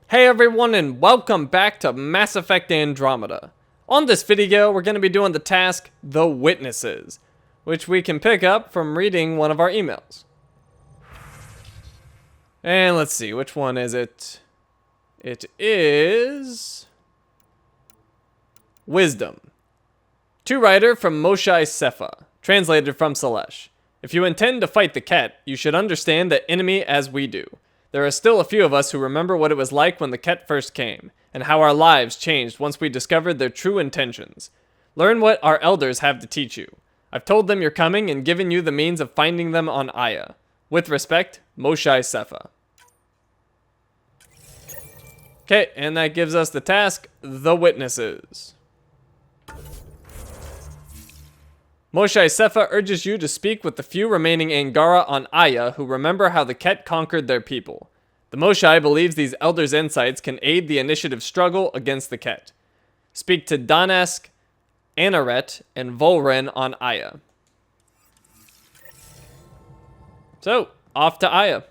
Hey everyone, and welcome back to Mass Effect Andromeda. On this video, we're going to be doing the task, The Witnesses, which we can pick up from reading one of our emails. And let's see, which one is it? It is... Wisdom. To writer from Moshae Sepha, translated from Selesh. If you intend to fight the Ket, you should understand the enemy as we do. There are still a few of us who remember what it was like when the Ket first came, and how our lives changed once we discovered their true intentions. Learn what our elders have to teach you. I've told them you're coming and given you the means of finding them on Aya. With respect, Moshae Sepha. Okay, and that gives us the task, The Witnesses. Moshae Sepha urges you to speak with the few remaining Angara on Aya who remember how the Ket conquered their people. The Moshae believes these elders' insights can aid the initiative struggle against the Ket. Speak to Danask, Anaret, and Volren on Aya. So, off to Aya.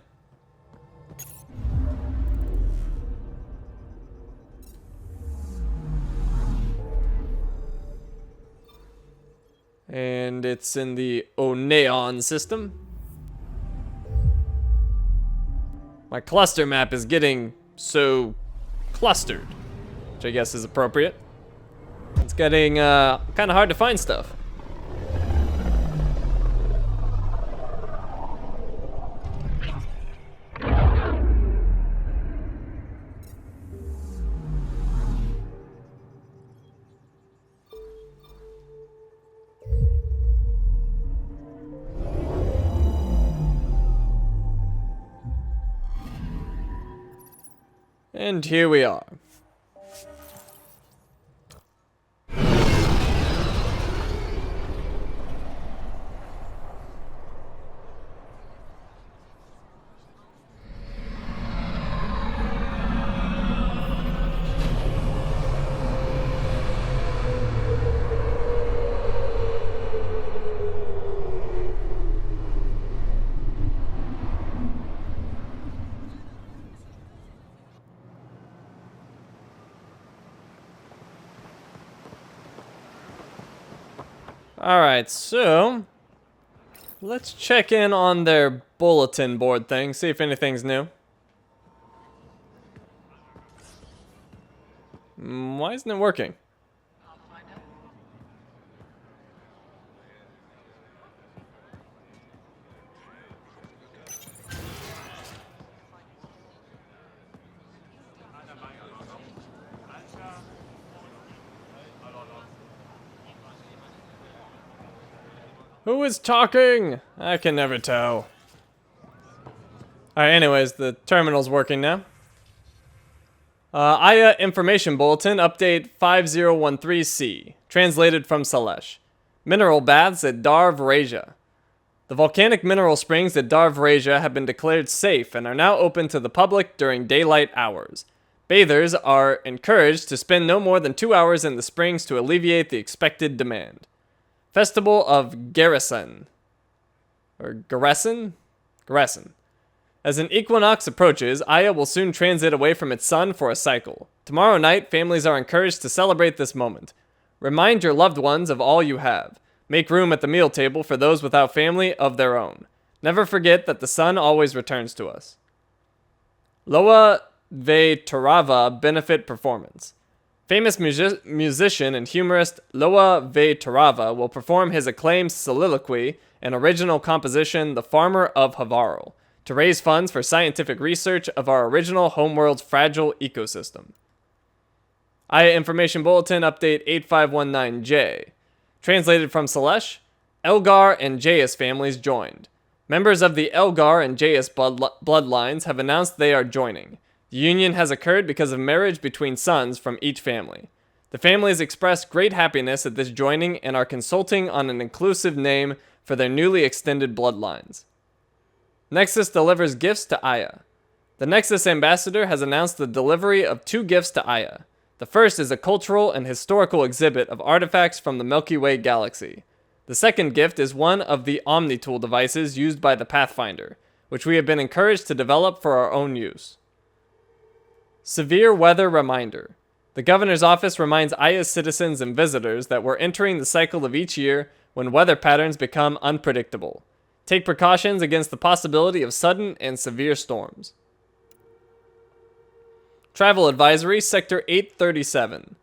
And it's in the Oneon system. My cluster map is getting so clustered, which I guess is appropriate. It's getting kind of hard to find stuff. And here we are. Alright, so let's check in on their bulletin board thing, see if anything's new. Why isn't it working? Who is talking? I can never tell. Alright, anyways, the terminal's working now. Aya Information Bulletin, Update 5013C, translated from Selesh. Mineral baths at Dar Vrasia. The volcanic mineral springs at Dar Vrasia have been declared safe and are now open to the public during daylight hours. Bathers are encouraged to spend no more than 2 hours in the springs to alleviate the expected demand. Festival of Garrison. Or Garrison? Garrison. As an equinox approaches, Aya will soon transit away from its sun for a cycle. Tomorrow night, families are encouraged to celebrate this moment. Remind your loved ones of all you have. Make room at the meal table for those without family of their own. Never forget that the sun always returns to us. Loa Ve Tarava Benefit Performance. Famous musician and humorist Loa Ve Tarava will perform his acclaimed soliloquy and original composition, The Farmer of Havarl, to raise funds for scientific research of our original homeworld's fragile ecosystem. Aya Information Bulletin Update 8519J. Translated from Selesh, Elgar and Jayus families joined. Members of the Elgar and Jayus bloodlines have announced they are joining. The union has occurred because of marriage between sons from each family. The families express great happiness at this joining and are consulting on an inclusive name for their newly extended bloodlines. Nexus delivers gifts to Aya. The Nexus ambassador has announced the delivery of 2 gifts to Aya. The first is a cultural and historical exhibit of artifacts from the Milky Way galaxy. The second gift is one of the Omnitool devices used by the Pathfinder, which we have been encouraged to develop for our own use. Severe weather reminder. The governor's office reminds Aya's citizens and visitors that we're entering the cycle of each year when weather patterns become unpredictable. Take precautions against the possibility of sudden and severe storms. Travel Advisory, Sector 837.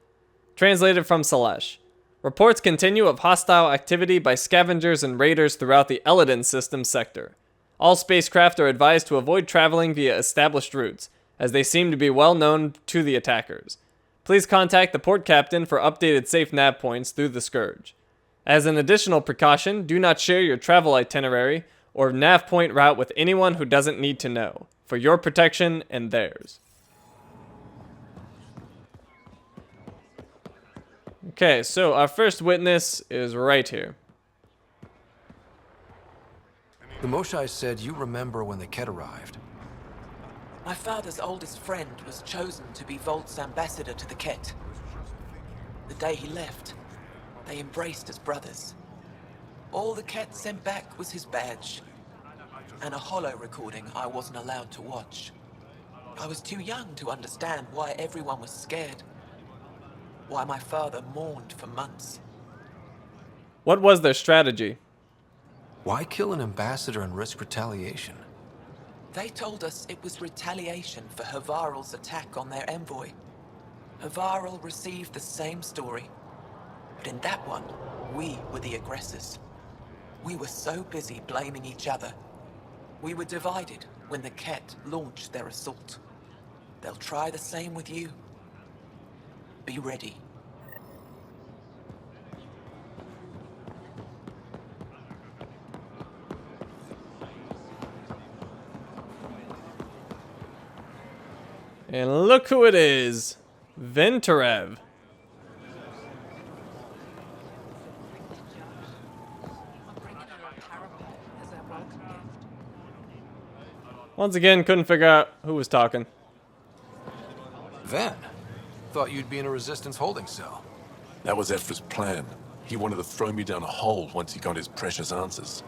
Translated from Salesh. Reports continue of hostile activity by scavengers and raiders throughout the Eladin system sector. All spacecraft are advised to avoid traveling via established routes, as they seem to be well known to the attackers. Please contact the port captain for updated safe nav points through the Scourge. As an additional precaution, do not share your travel itinerary or nav point route with anyone who doesn't need to know, for your protection and theirs. Okay, so our first witness is right here. The Moshai said you remember when the Ket arrived. My father's oldest friend was chosen to be Volt's ambassador to the Ket. The day he left, they embraced as brothers. All the Ket sent back was his badge, and a holo recording I wasn't allowed to watch. I was too young to understand why everyone was scared, why my father mourned for months. What was their strategy? Why kill an ambassador and risk retaliation? They told us it was retaliation for Havarl's attack on their envoy. Havarl received the same story, but in that one, we were the aggressors. We were so busy blaming each other. We were divided when the Ket launched their assault. They'll try the same with you. Be ready. And look who it is, Venturev. Once again, couldn't figure out who was talking. Ven, thought you'd be in a resistance holding cell. That was Ephra's plan. He wanted to throw me down a hole once he got his precious answers.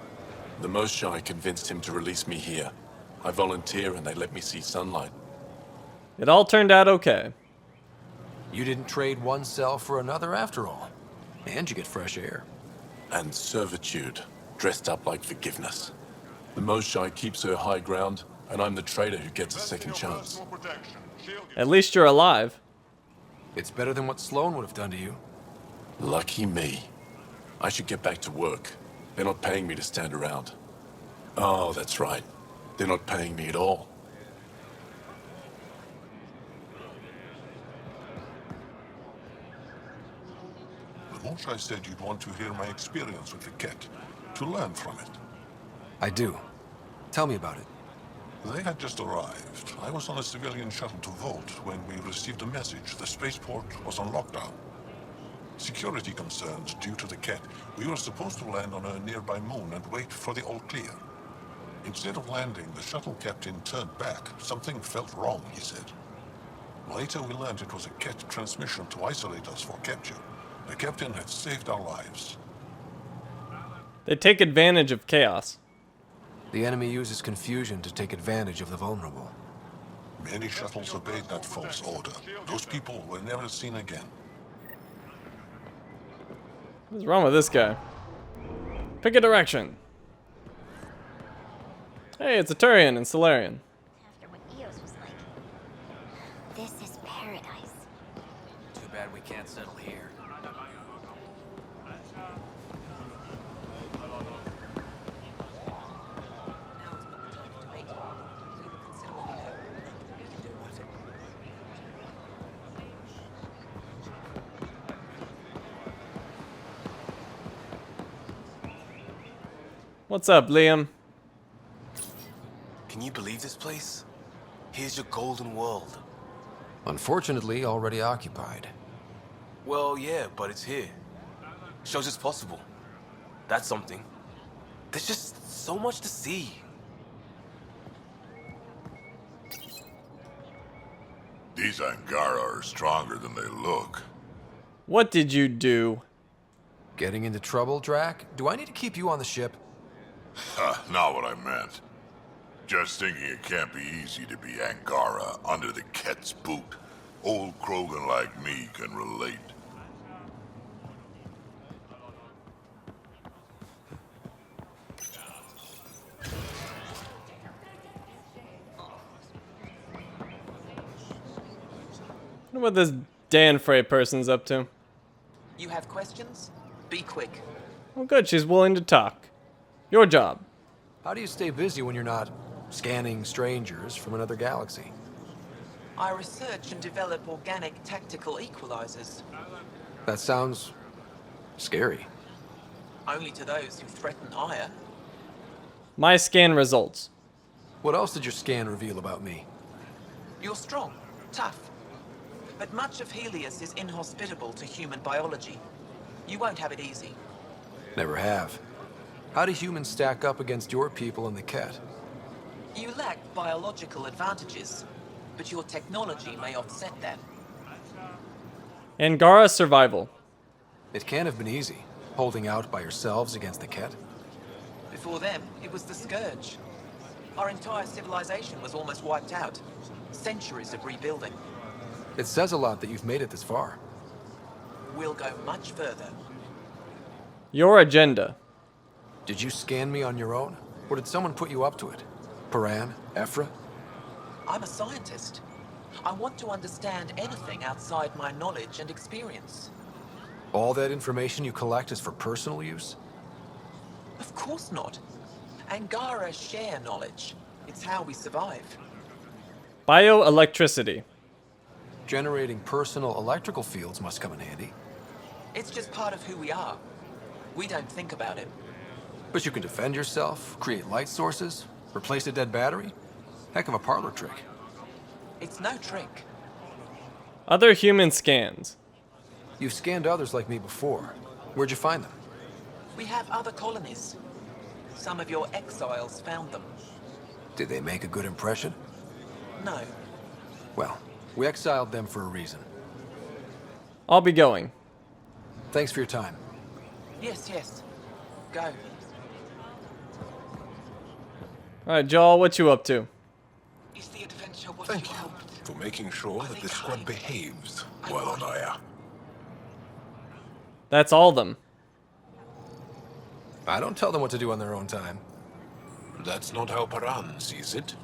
The Moshai convinced him to release me here. I volunteer and they let me see sunlight. It all turned out okay. You didn't trade one cell for another after all. And you get fresh air. And servitude, dressed up like forgiveness. The Moshai keeps her high ground, and I'm the traitor who gets a second chance. At least you're alive. It's better than what Sloan would have done to you. Lucky me. I should get back to work. They're not paying me to stand around. Oh, that's right. They're not paying me at all. The Moshai said you'd want to hear my experience with the Ket, to learn from it. I do. Tell me about it. They had just arrived. I was on a civilian shuttle to Volt when we received a message. The spaceport was on lockdown. Security concerns due to the Ket. We were supposed to land on a nearby moon and wait for the all clear. Instead of landing, the shuttle captain turned back. Something felt wrong, he said. Later we learned it was a Ket transmission to isolate us for capture. The captain had saved our lives. They take advantage of chaos. The enemy uses confusion to take advantage of the vulnerable. Many shuttles obeyed that false order. Those people were never seen again. What's wrong with this guy? Pick a direction. Hey, it's a Turian and Solarian. After what Eos was like. This is paradise. Too bad we can't settle here. What's up, Liam? Can you believe this place? Here's your golden world. Unfortunately, already occupied. Well, yeah, but it's here. Shows it's possible. That's something. There's just so much to see. These Angara are stronger than they look. What did you do? Getting into trouble, Drac? Do I need to keep you on the ship? Ha, not what I meant. Just thinking it can't be easy to be Angara under the Ket's boot. Old Krogan like me can relate. I wonder what this Dan Frey person's up to. You have questions? Be quick. Oh good, she's willing to talk. Your job. How do you stay busy when you're not scanning strangers from another galaxy? I research and develop organic tactical equalizers. That sounds scary. Only to those who threaten ire. My scan results. What else did your scan reveal about me? You're strong, tough. But much of Helios is inhospitable to human biology. You won't have it easy. Never have. How do humans stack up against your people and the Ket? You lack biological advantages, but your technology may offset that. Angara survival. It can't have been easy, holding out by yourselves against the Ket. Before them, it was the Scourge. Our entire civilization was almost wiped out. Centuries of rebuilding. It says a lot that you've made it this far. We'll go much further. Your agenda. Did you scan me on your own? Or did someone put you up to it? Paran? Ephra? I'm a scientist. I want to understand anything outside my knowledge and experience. All that information you collect is for personal use? Of course not. Angara share knowledge. It's how we survive. Bioelectricity. Generating personal electrical fields must come in handy. It's just part of who we are. We don't think about it. But you can defend yourself, create light sources, replace a dead battery? Heck of a parlor trick. It's no trick. Other human scans. You've scanned others like me before. Where'd you find them? We have other colonies. Some of your exiles found them. Did they make a good impression? No. Well, we exiled them for a reason. I'll be going. Thanks for your time. Yes, yes. Go. Alright, Joel, what you up to? Is the adventure what Thank you you hoped? for making sure that the squad behaves while on Aya. That's all of them. I don't tell them what to do on their own time. That's not how Paran sees it.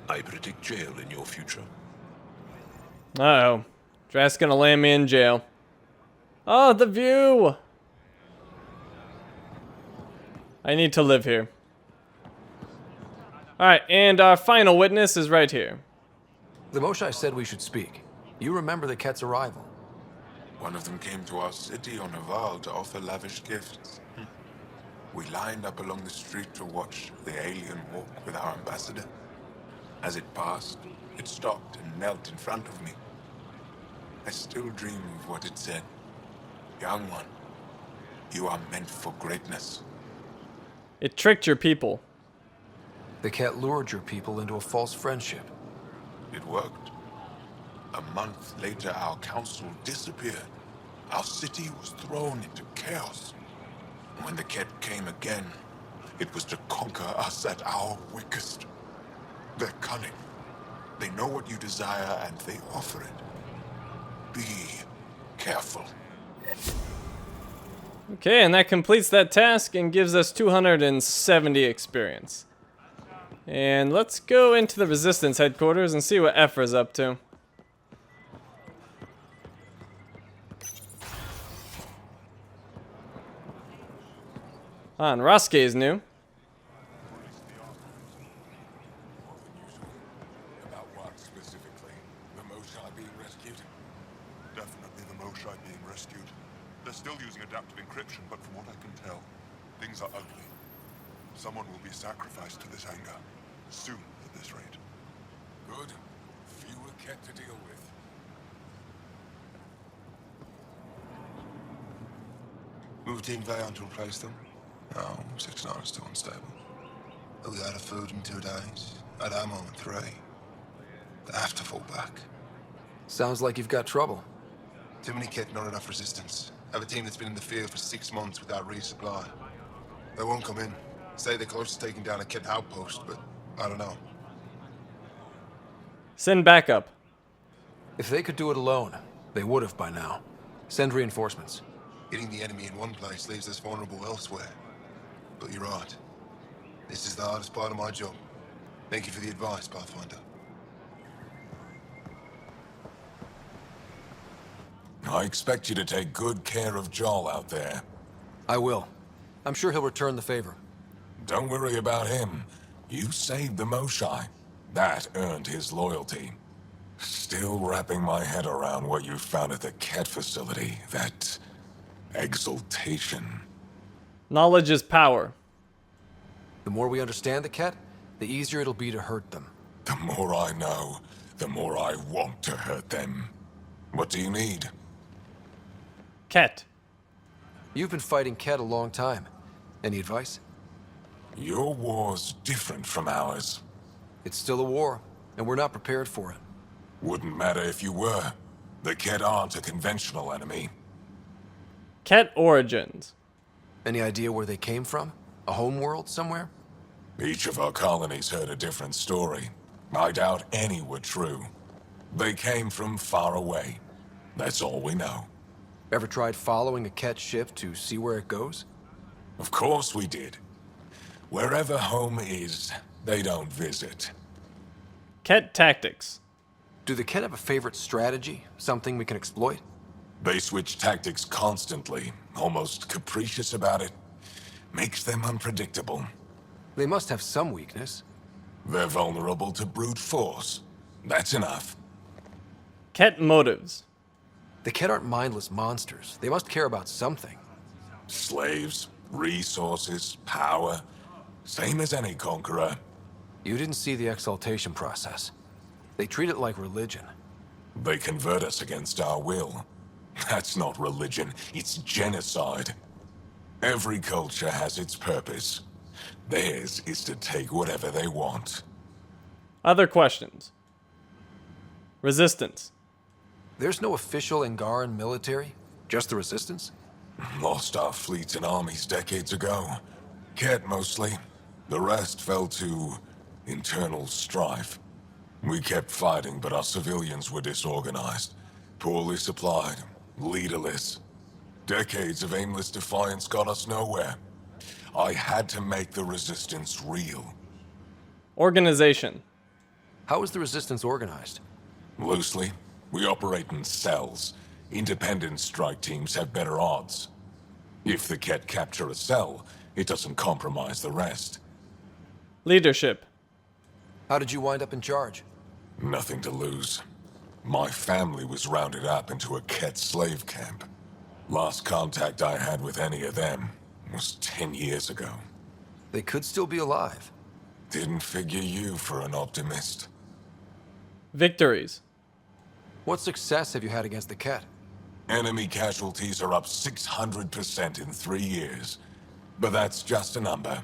I predict jail in your future. Uh-oh. Drask's gonna land me in jail. Oh, the view! I need to live here. Alright, and our final witness is right here. The Moshai said we should speak. You remember the Ket's arrival. One of them came to our city on a vow to offer lavish gifts. We lined up along the street to watch the alien walk with our ambassador. As it passed, it stopped and knelt in front of me. I still dream of what it said. Young one, you are meant for greatness. It tricked your people. The Ket lured your people into a false friendship. It worked. A month later, our council disappeared. Our city was thrown into chaos. When the Ket came again, it was to conquer us at our weakest. They're cunning. They know what you desire and they offer it. Be careful. Okay, and that completes that task and gives us 270 experience. And let's go into the Resistance headquarters and see what Ephra's up to. Roske is new. About what specifically? The Moshai being rescued? Definitely the Moshai being rescued. They're still using adaptive encryption, but from what I can tell, things are ugly. Someone will be sacrificed to this anger. Soon, at this rate. Good. Fewer Ket to deal with. Moved in Vayon to replace them? No, 6-9 is still unstable. They'll be out of food in 2 days. Out of ammo in 3. They have to fall back. Sounds like you've got trouble. Too many Ket, not enough resistance. Have a team that's been in the field for 6 months without resupply. They won't come in. Say they're close to taking down a Ket outpost, but I don't know. Send backup. If they could do it alone, they would have by now. Send reinforcements. Hitting the enemy in one place leaves us vulnerable elsewhere. But you're right. This is the hardest part of my job. Thank you for the advice, Pathfinder. I expect you to take good care of Joel out there. I will. I'm sure he'll return the favor. Don't worry about him. You saved the Moshai. That earned his loyalty. Still wrapping my head around what you found at the Ket facility. That exaltation. Knowledge is power. The more we understand the Ket, the easier it'll be to hurt them. The more I know, the more I want to hurt them. What do you need? Ket. You've been fighting Ket a long time. Any advice? Your war's different from ours. It's still a war, and we're not prepared for it. Wouldn't matter if you were. The Ket aren't a conventional enemy. Ket origins. Any idea where they came from? A home world somewhere? Each of our colonies heard a different story. I doubt any were true. They came from far away. That's all we know. Ever tried following a Ket ship to see where it goes? Of course we did. Wherever home is, they don't visit. Ket tactics. Do the Ket have a favorite strategy? Something we can exploit? They switch tactics constantly, almost capricious about it. Makes them unpredictable. They must have some weakness. They're vulnerable to brute force. That's enough. Ket motives. The Ket aren't mindless monsters. They must care about something. Slaves, resources, power. Same as any conqueror. You didn't see the exaltation process. They treat it like religion. They convert us against our will. That's not religion, it's genocide. Every culture has its purpose. Theirs is to take whatever they want. Other questions. Resistance. There's no official Angaran military? Just the Resistance? Lost our fleets and armies decades ago. Ket mostly. The rest fell to internal strife. We kept fighting, but our civilians were disorganized, poorly supplied, leaderless. Decades of aimless defiance got us nowhere. I had to make the Resistance real. Organization. How is the Resistance organized? Loosely, we operate in cells. Independent strike teams have better odds. If the Ket capture a cell, it doesn't compromise the rest. Leadership. How did you wind up in charge? Nothing to lose. My family was rounded up into a Ket slave camp. Last contact I had with any of them was 10 years ago. They could still be alive. Didn't figure you for an optimist. Victories. What success have you had against the Ket? Enemy casualties are up 600% in 3 years. But that's just a number.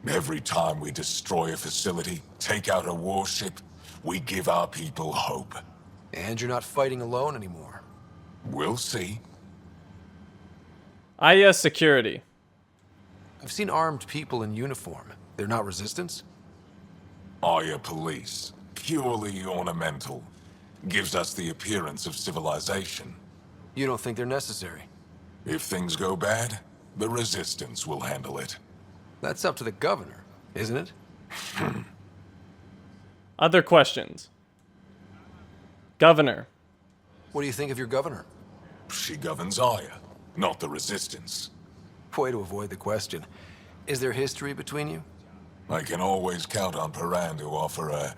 Every time we destroy a facility, take out a warship, we give our people hope. And you're not fighting alone anymore. We'll see. IS security. I've seen armed people in uniform. They're not Resistance? Aya police. Purely ornamental. Gives us the appearance of civilization. You don't think they're necessary? If things go bad, the Resistance will handle it. That's up to the governor, isn't it? Other questions. Governor. What do you think of your governor? She governs Aya, not the Resistance. Way to avoid the question. Is there history between you? I can always count on Paran to offer a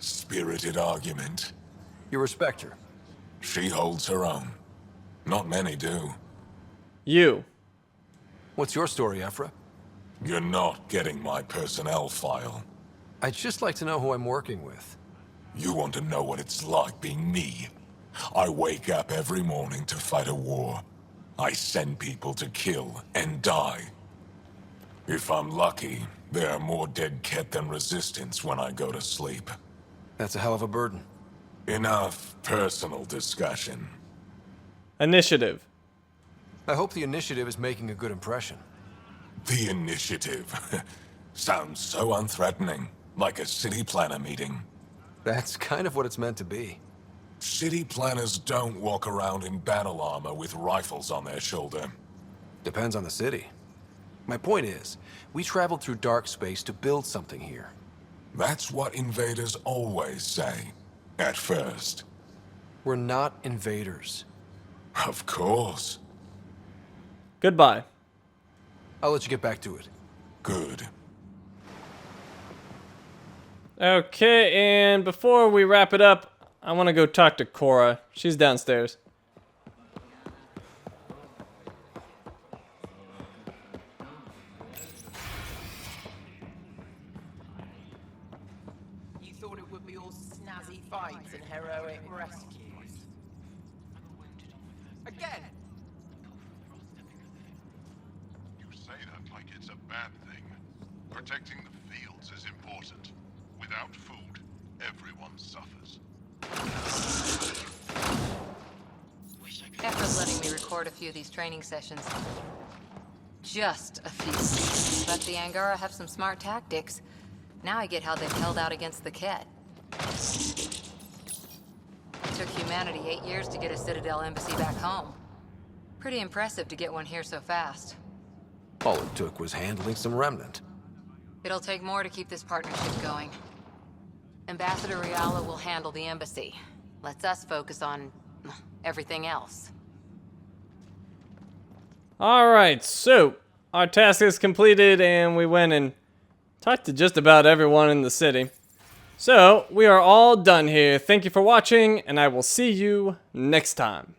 spirited argument. You respect her? She holds her own. Not many do. You. What's your story, Ephra? You're not getting my personnel file. I'd just like to know who I'm working with. You want to know what it's like being me? I wake up every morning to fight a war. I send people to kill and die. If I'm lucky, there are more dead Ket than Resistance when I go to sleep. That's a hell of a burden. Enough personal discussion. Initiative. I hope the initiative is making a good impression. The initiative. Sounds so unthreatening. Like a city planner meeting. That's kind of what it's meant to be. City planners don't walk around in battle armor with rifles on their shoulder. Depends on the city. My point is, we traveled through dark space to build something here. That's what invaders always say. At first. We're not invaders. Of course. Goodbye. I'll let you get back to it. Good. Okay, and before we wrap it up, I want to go talk to Cora. She's downstairs. You thought it would be all snazzy fights and heroic rescues. Again! You say that like it's a bad thing. Protecting the fields is important. Without food, everyone suffers. Efra's letting me record a few of these training sessions. Just a few. But the Angara have some smart tactics. Now I get how they've held out against the Ket. It took humanity 8 years to get a Citadel embassy back home. Pretty impressive to get one here so fast. All it took was handling some remnant. It'll take more to keep this partnership going. Ambassador Riala will handle the embassy. Lets us focus on everything else. Alright, so our task is completed and we went and talked to just about everyone in the city. So, we are all done here. Thank you for watching and I will see you next time.